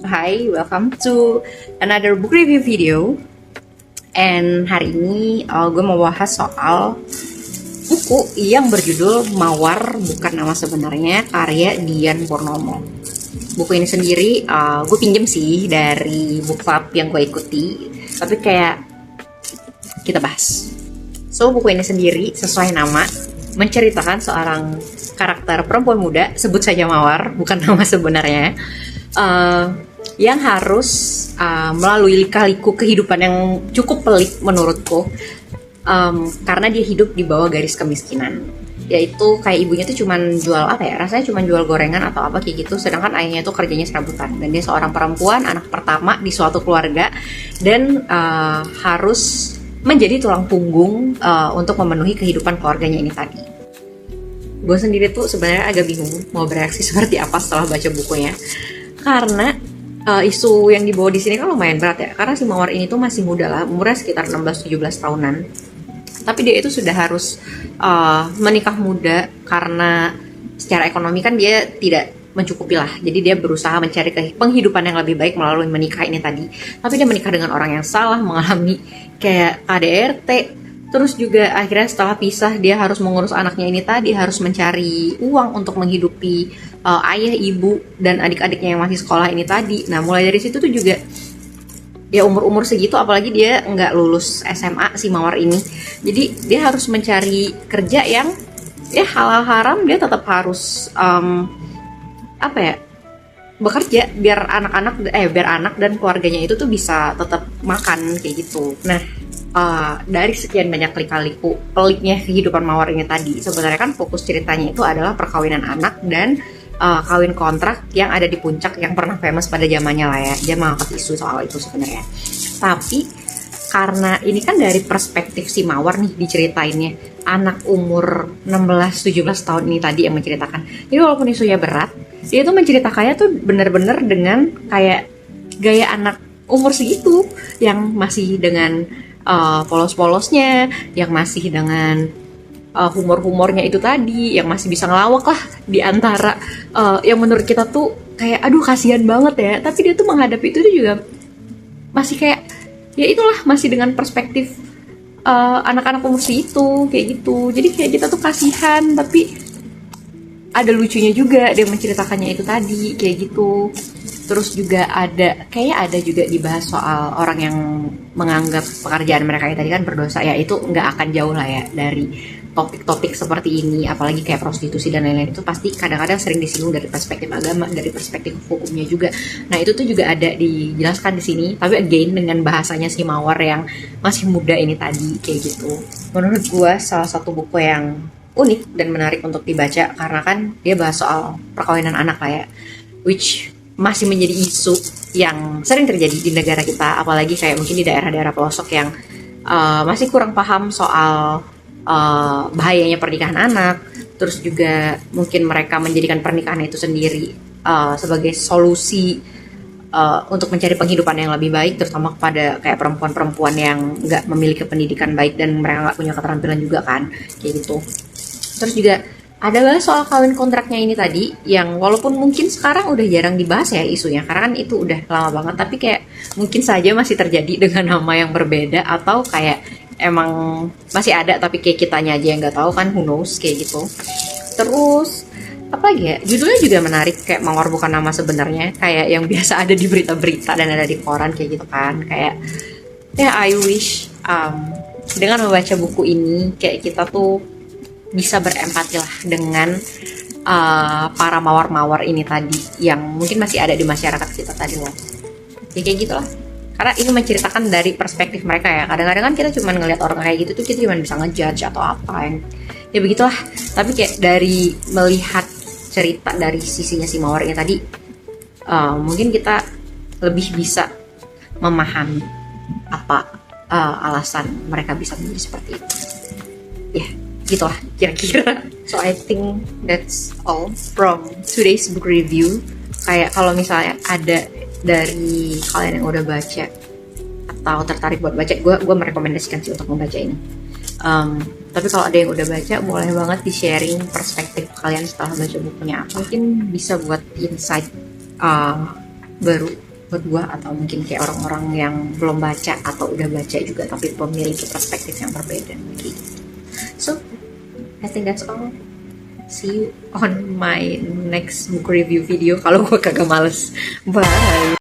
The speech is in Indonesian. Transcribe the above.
Hai, welcome to another book review video. And hari ini gue mau bahas soal buku yang berjudul Mawar Bukan Nama Sebenarnya, karya Dian Purnomo. Buku ini sendiri gue pinjem sih dari book club yang gue ikuti, tapi kayak kita bahas. So, buku ini sendiri sesuai nama menceritakan seorang karakter perempuan muda, sebut saja Mawar, bukan nama sebenarnya, yang harus melalui lika-liku kehidupan yang cukup pelik menurutku, karena dia hidup di bawah garis kemiskinan. Yaitu kayak ibunya tuh cuman jual apa ya, rasanya cuman jual gorengan atau apa kayak gitu, sedangkan ayahnya tuh kerjanya serabutan. Dan dia seorang perempuan, anak pertama di suatu keluarga, dan harus menjadi tulang punggung untuk memenuhi kehidupan keluarganya ini tadi. Gue sendiri tuh sebenarnya agak bingung mau bereaksi seperti apa setelah baca bukunya, karena isu yang dibawa di sini kan lumayan berat ya, karena si Mawar ini tuh masih muda lah, umurnya sekitar 16-17 tahunan. Tapi dia itu sudah harus menikah muda karena secara ekonomi kan dia tidak mencukupi lah. Jadi dia berusaha mencari penghidupan yang lebih baik melalui menikah ini tadi. Tapi dia menikah dengan orang yang salah, mengalami kayak KDRT. Terus juga akhirnya setelah pisah dia harus mengurus anaknya ini tadi, harus mencari uang untuk menghidupi ayah, ibu, dan adik-adiknya yang masih sekolah ini tadi. Nah mulai dari situ tuh juga ya umur-umur segitu, apalagi dia nggak lulus SMA si Mawar ini. Jadi dia harus mencari kerja yang ya halal haram, dia tetap harus bekerja biar biar anak dan keluarganya itu tuh bisa tetap makan kayak gitu. Nah dari sekian banyak lika-liku peliknya kehidupan Mawar ini tadi, sebenarnya kan fokus ceritanya itu adalah perkawinan anak dan kawin kontrak yang ada di puncak yang pernah famous pada zamannya lah ya. Dia mengangkat isu soal itu sebenarnya. Tapi karena ini kan dari perspektif si Mawar nih diceritainnya, anak umur 16-17 tahun ini tadi yang menceritakan. Jadi walaupun isunya berat, dia tuh menceritakannya tuh bener-bener dengan kayak gaya anak umur segitu, yang masih dengan polos-polosnya, yang masih dengan humor-humornya itu tadi, yang masih bisa ngelawak lah di antara yang menurut kita tuh kayak aduh kasihan banget ya, tapi dia tuh menghadapi itu juga masih kayak ya itulah, masih dengan perspektif anak-anak umur segitu kayak gitu. Jadi kayak kita tuh kasihan, tapi ada lucunya juga dia menceritakannya itu tadi kayak gitu. Terus juga ada juga dibahas soal orang yang menganggap pekerjaan mereka yang tadi kan berdosa ya. Itu nggak akan jauh lah ya dari topik-topik seperti ini, apalagi kayak prostitusi dan lain-lain. Itu pasti kadang-kadang sering disinggung dari perspektif agama, dari perspektif hukumnya juga. Nah itu tuh juga ada dijelaskan di sini, tapi again dengan bahasanya si Mawar yang masih muda ini tadi kayak gitu. Menurut gua salah satu buku yang unik dan menarik untuk dibaca, karena kan dia bahas soal perkawinan anak lah ya, which masih menjadi isu yang sering terjadi di negara kita, apalagi kayak mungkin di daerah-daerah pelosok yang masih kurang paham soal bahayanya pernikahan anak. Terus juga mungkin mereka menjadikan pernikahan itu sendiri sebagai solusi untuk mencari penghidupan yang lebih baik, terutama kepada kayak perempuan-perempuan yang nggak memiliki pendidikan baik dan mereka nggak punya keterampilan juga kan kayak gitu. Terus juga ada bahas soal kawin kontraknya ini tadi, yang walaupun mungkin sekarang udah jarang dibahas ya isunya, karena kan itu udah lama banget, tapi kayak mungkin saja masih terjadi dengan nama yang berbeda, atau kayak emang masih ada tapi kayak kitanya aja yang nggak tahu kan, who knows kayak gitu. Terus apa lagi ya, judulnya juga menarik, kayak Mawar Bukan Nama Sebenarnya, kayak yang biasa ada di berita-berita dan ada di koran kayak gitu kan. Kayak ya I wish dengan membaca buku ini kayak kita tuh bisa berempati lah dengan para mawar-mawar ini tadi yang mungkin masih ada di masyarakat kita tadi loh. Ya kayak gitulah. Karena ini menceritakan dari perspektif mereka ya. Kadang-kadang kan kita cuma ngelihat orang kayak gitu tuh kita cuma bisa ngejudge atau apa yang ya begitulah. Tapi kayak dari melihat cerita dari sisinya si Mawar ini tadi, mungkin kita lebih bisa memahami apa alasan mereka bisa menjadi seperti itu. Ya, gitulah kira-kira. So I think that's all from today's book review. Kayak kalau misalnya ada dari kalian yang udah baca atau tertarik buat baca, gue merekomendasikan sih untuk membaca ini. Tapi kalau ada yang udah baca, boleh banget di-sharing perspektif kalian setelah baca bukunya apa. Mungkin bisa buat insight baru buat gue, atau mungkin kayak orang-orang yang belum baca atau udah baca juga tapi memiliki perspektif yang berbeda gitu. So I think that's all. See you on my next book review video kalau gue kagak males. Bye.